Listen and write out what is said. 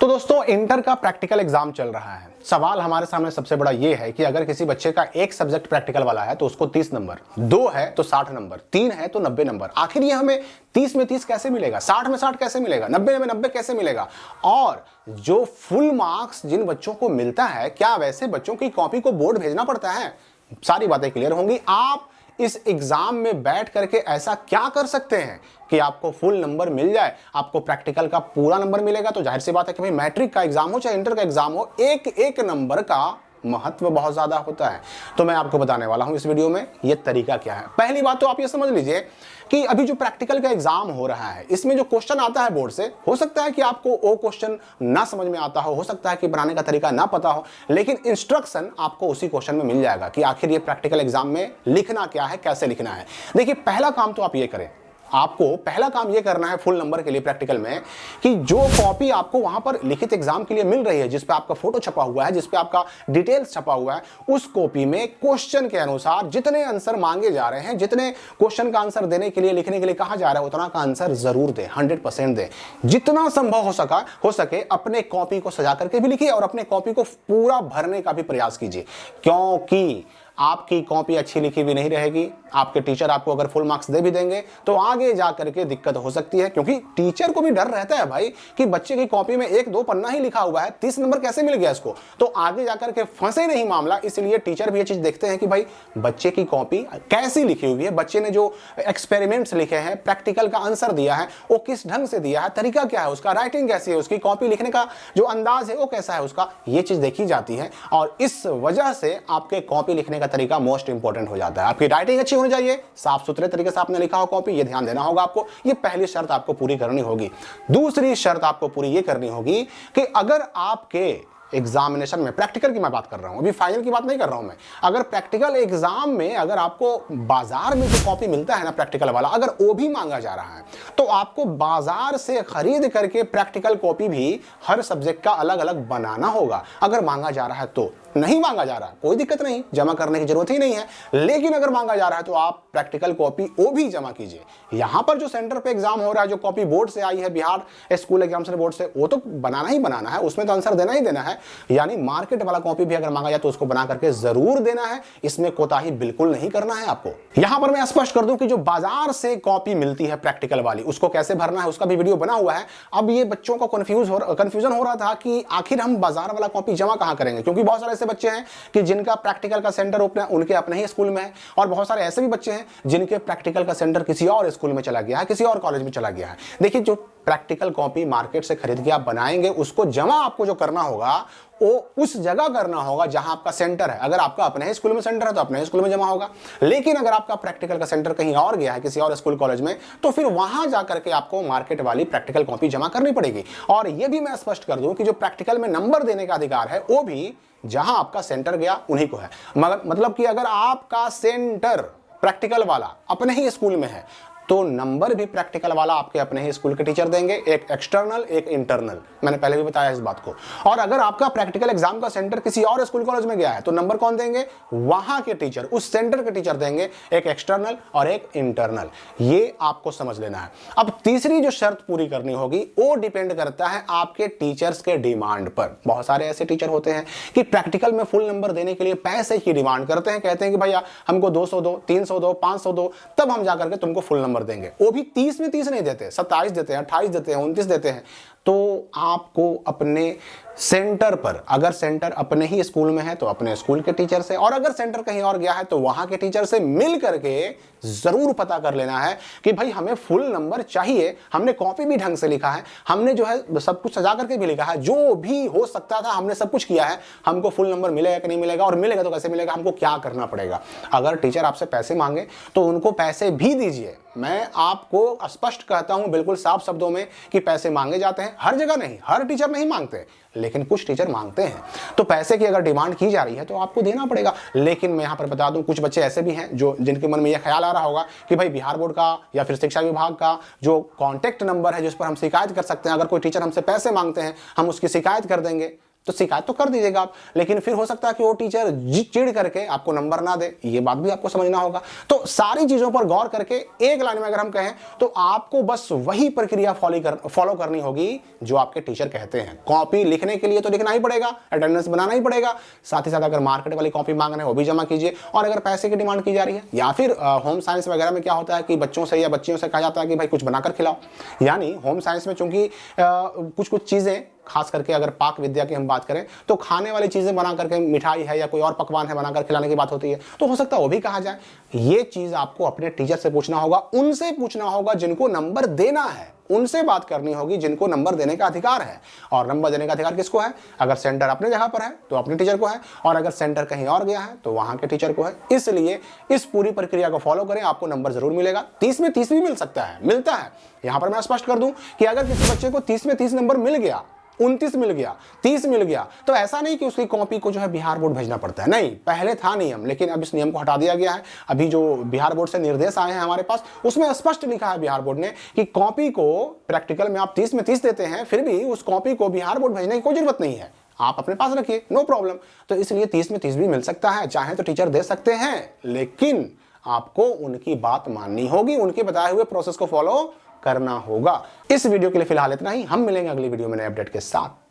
तो दोस्तों इंटर का प्रैक्टिकल एग्जाम चल रहा है। सवाल हमारे सामने सबसे बड़ा ये है कि अगर किसी बच्चे का एक सब्जेक्ट प्रैक्टिकल वाला है तो उसको 30 नंबर, 2 है तो 60 नंबर, 3 है तो 90 नंबर। आखिर ये हमें 30 में 30 कैसे मिलेगा, 60 में 60 कैसे मिलेगा, 90 में 90 कैसे मिलेगा? और जो फुल मार्क्स जिन बच्चों को मिलता है, क्या वैसे बच्चों की कॉपी को बोर्ड भेजना पड़ता है? सारी बातें क्लियर होंगी। आप इस एग्जाम में बैठ करके ऐसा क्या कर सकते हैं कि आपको फुल नंबर मिल जाए, आपको प्रैक्टिकल का पूरा नंबर मिलेगा। तो जाहिर सी बात है कि भाई मैट्रिक का एग्जाम हो चाहे इंटर का एग्जाम हो, एक एक नंबर का महत्व बहुत ज्यादा होता है। तो मैं आपको बताने वाला हूं इस वीडियो में ये तरीका क्या है। पहली बात तो आप ये समझ लीजिए कि अभी जो प्रैक्टिकल का एग्जाम हो रहा है, इसमें जो क्वेश्चन आता है बोर्ड से, हो सकता है कि आपको वो क्वेश्चन ना समझ में आता हो सकता है कि बनाने का तरीका ना पता हो, लेकिन इंस्ट्रक्शन आपको उसी क्वेश्चन में मिल जाएगा कि आखिर ये प्रैक्टिकल एग्जाम में लिखना क्या है, कैसे लिखना है। देखिए, पहला काम तो आप ये करें, आपको पहला काम यह करना है फुल नंबर के लिए प्रैक्टिकल में कि जो कॉपी आपको वहां पर लिखित एग्जाम के लिए मिल रही है, जिस पे आपका फोटो छपा हुआ है, जिस पे आपका डिटेल्स छपा हुआ है, उस कॉपी में क्वेश्चन के अनुसार जितने आंसर मांगे जा रहे हैं, जितने क्वेश्चन का आंसर देने के लिए, लिखने के लिए कहा जा रहा है, उतना का आंसर जरूर दे, 100% दे। जितना संभव हो सके अपने कॉपी को सजा करके भी लिखिए और अपने कॉपी को पूरा भरने का भी प्रयास कीजिए, क्योंकि आपकी कॉपी अच्छी लिखी भी नहीं रहेगी। आपके टीचर आपको अगर फुल मार्क्स दे भी देंगे तो आगे जाकर के दिक्कत हो सकती है, क्योंकि टीचर को भी डर रहता है भाई कि बच्चे की कॉपी में 1-2 पन्ना ही लिखा हुआ है, 30 नंबर कैसे मिल गया इसको, तो आगे जाकर के फंसे नहीं मामला। इसलिए टीचर भी ये चीज देखते हैं कि भाई बच्चे की कॉपी कैसी लिखी हुई है, बच्चे ने जो एक्सपेरिमेंट्स लिखे हैं, प्रैक्टिकल का आंसर दिया है, वो किस ढंग से दिया है, तरीका क्या है उसका, राइटिंग कैसी है उसकी, कॉपी लिखने का जो अंदाज है वो कैसा है उसका, ये चीज देखी जाती है। और इस वजह से आपके कॉपी लिखने का तरीका मोस्ट इंपोर्टेंट हो जाता है। आपकी राइटिंग अच्छी होनी चाहिए, साफ सुथरे तरीके से आपने लिखा हो कॉपी, ये ध्यान देना होगा आपको। ये पहली शर्त आपको पूरी करनी होगी। दूसरी शर्त आपको पूरी ये करनी होगी कि अगर आपके एग्जामिनेशन में, प्रैक्टिकल की मैं बात कर रहा हूं, अभी फाइनल की बात नहीं कर रहा हूं मैं, अगर प्रैक्टिकल एग्जाम में अगर आपको बाजार में जो कॉपी मिलता है ना प्रैक्टिकल वाला, अगर वो भी मांगा जा रहा है, तो आपको बाजार से खरीद करके प्रैक्टिकल कॉपी भी हर सब्जेक्ट का अलग अलग बनाना होगा। अगर मांगा जा रहा है तो, नहीं मांगा जा रहा कोई दिक्कत नहीं, जमा करने की जरूरत ही नहीं है। लेकिन अगर मांगा जा रहा है तो आप प्रैक्टिकल कॉपी वो भी जमा कीजिए। यहां पर जो सेंटर पे एग्जाम हो रहा है, जो कॉपी बोर्ड से आई है, बिहार स्कूल एग्जामिनेशन बोर्ड से, वो तो बनाना ही बनाना है, उसमें तो आंसर देना ही देना है। यानी मार्केट वाला कॉपी भी अगर मांगा जाए तो उसको बना करके जरूर देना है, इसमें कोताही बिल्कुल नहीं करना है आपको। यहां पर मैं स्पष्ट कर दूं कि जो बाजार से कॉपी मिलती है प्रैक्टिकल वाली, उसको कैसे भरना है उसका भी वीडियो बना हुआ है। अब ये बच्चों को कंफ्यूजन हो रहा था कि आखिर हम बाजार वाला कॉपी जमा कहां करेंगे, क्योंकि बहुत सारे ऐसे बच्चे हैं कि जिनका प्रैक्टिकल का सेंटर उनके अपने ही स्कूल में है, और बहुत सारे ऐसे भी बच्चे हैं जिनके प्रैक्टिकल का सेंटर किसी और स्कूल में चला गया है, किसी और कॉलेज में चला गया है। देखिए, जो प्रैक्टिकल कॉपी मार्केट से खरीद के आप बनाएंगे, उसको जमा आपको जो करना होगा वो उस जगह करना होगा जहां आपका सेंटर है। अगर आपका अपने ही स्कूल में सेंटर है तो अपने ही स्कूल में जमा होगा, लेकिन अगर आपका प्रैक्टिकल का सेंटर कहीं और गया है, किसी और स्कूल कॉलेज में, तो फिर वहां जाकर के आपको मार्केट वाली प्रैक्टिकल कॉपी जमा करनी पड़ेगी। और यह भी मैं स्पष्ट कर दूं कि जो प्रैक्टिकल में नंबर देने का अधिकार है वो भी जहां आपका सेंटर गया उन्हीं को है। मतलब कि अगर आपका सेंटर प्रैक्टिकल वाला अपने ही स्कूल में है तो नंबर भी प्रैक्टिकल वाला आपके अपने ही स्कूल के टीचर देंगे, एक एक्सटर्नल एक इंटरनल, मैंने पहले भी बताया इस बात को। और अगर आपका प्रैक्टिकल एग्जाम का सेंटर किसी और स्कूल कॉलेज में गया है तो नंबर कौन देंगे, वहां के टीचर, उस सेंटर के टीचर देंगे, एक एक्सटर्नल और एक इंटरनल। ये आपको समझ लेना है। अब तीसरी जो शर्त पूरी करनी होगी वो डिपेंड करता है आपके टीचर्स के डिमांड पर। बहुत सारे ऐसे टीचर होते हैं कि प्रैक्टिकल में फुल नंबर देने के लिए पैसे की डिमांड करते हैं, कहते हैं कि भैया हमको 200 दो, 300 दो, 500 दो, तब हम जाकर के तुमको फुल नंबर देंगे। वो भी 30 में 30 नहीं देते, 27 देते हैं, 28 देते हैं, 29 देते हैं। तो आपको अपने सेंटर पर, अगर सेंटर अपने ही स्कूल में है तो अपने स्कूल के टीचर से, और अगर सेंटर कहीं और गया है तो वहां के टीचर से मिल करके जरूर पता कर लेना है कि भाई हमें फुल नंबर चाहिए, हमने कॉपी भी ढंग से लिखा है, हमने जो है सब कुछ सजा करके भी लिखा है, जो भी हो सकता था हमने सब कुछ किया है, हमको फुल नंबर मिलेगा कि नहीं मिलेगा, और मिलेगा तो कैसे मिलेगा, हमको क्या करना पड़ेगा। अगर टीचर आपसे पैसे मांगे तो उनको पैसे भी दीजिए। मैं आपको स्पष्ट कहता हूं बिल्कुल साफ शब्दों में कि पैसे मांगे जाते हैं, हर जगह नहीं, हर टीचर नहीं मांगते, लेकिन कुछ टीचर मांगते हैं। तो पैसे की अगर डिमांड की जा रही है तो आपको देना पड़ेगा। लेकिन मैं यहां पर बता दूं, कुछ बच्चे ऐसे भी हैं जो जिनके मन में यह ख्याल आ रहा होगा कि भाई बिहार बोर्ड का या फिर शिक्षा विभाग का जो कॉन्टैक्ट नंबर है जिस पर हम शिकायत कर सकते हैं, अगर कोई टीचर हमसे पैसे मांगते हैं हम उसकी शिकायत कर देंगे। तो शिकायत तो कर दीजिएगा आप, लेकिन फिर हो सकता है कि वो टीचर चिढ़ करके आपको नंबर ना दे, ये बात भी आपको समझना होगा। तो सारी चीजों पर गौर करके एक लाइन में अगर हम कहें तो आपको बस वही प्रक्रिया फॉलो करनी होगी जो आपके टीचर कहते हैं। कॉपी लिखने के लिए तो लिखना ही पड़ेगा, अटेंडेंस बनाना ही पड़ेगा, साथ ही साथ अगर मार्केट वाली कॉपी मांग रहे हैं वो भी जमा कीजिए, और अगर पैसे की डिमांड की जा रही है या फिर होम साइंस वगैरह में क्या होता है कि बच्चों से या बच्चियों से कहा जाता है कि भाई कुछ बनाकर खिलाओ, यानी होम साइंस में चूंकि कुछ कुछ चीजें, खास करके अगर पाक विद्या की हम बात करें तो खाने वाली चीजें बना करके, मिठाई है या कोई और पकवान है बनाकर खिलाने की बात होती है, तो हो सकता है वो भी कहा जाए। ये चीज आपको अपने टीचर से पूछना होगा, उनसे पूछना होगा जिनको नंबर देना है, उनसे बात करनी होगी जिनको नंबर देने का अधिकार है। और नंबर देने का अधिकार किसको है? अगर सेंटर अपने जगह पर है तो अपने टीचर को है, और अगर सेंटर कहीं और गया है तो वहां के टीचर को है। इसलिए इस पूरी प्रक्रिया को फॉलो करें, आपको नंबर जरूर मिलेगा। 30 में 30 भी मिल सकता है, मिलता है। यहां पर मैं स्पष्ट कर दूं कि अगर किसी बच्चे को 30 में 30 नंबर मिल गया, 29 मिल गया, 30 मिल गया, तो ऐसा नहीं कि उसकी कॉपी को जो है बिहार बोर्ड भेजना पड़ता है। नहीं, पहले था नियम, लेकिन अब इस नियम को हटा दिया गया है। अभी जो बिहार बोर्ड से निर्देश आए हैं हमारे पास, उसमें स्पष्ट लिखा है बिहार बोर्ड ने कि कॉपी को प्रैक्टिकल में आप 30 में 30 देते हैं, फिर भी उस कॉपी को बिहार बोर्ड भेजने की कोई जरूरत नहीं है, आप अपने पास रखिए, नो प्रॉब्लम। तो इसलिए 30 में 30 भी मिल सकता है, चाहे तो टीचर दे सकते हैं, लेकिन आपको उनकी बात माननी होगी, उनके बताए हुए प्रोसेस को फॉलो करना होगा। इस वीडियो के लिए फिलहाल इतना ही, हम मिलेंगे अगली वीडियो में नए अपडेट के साथ।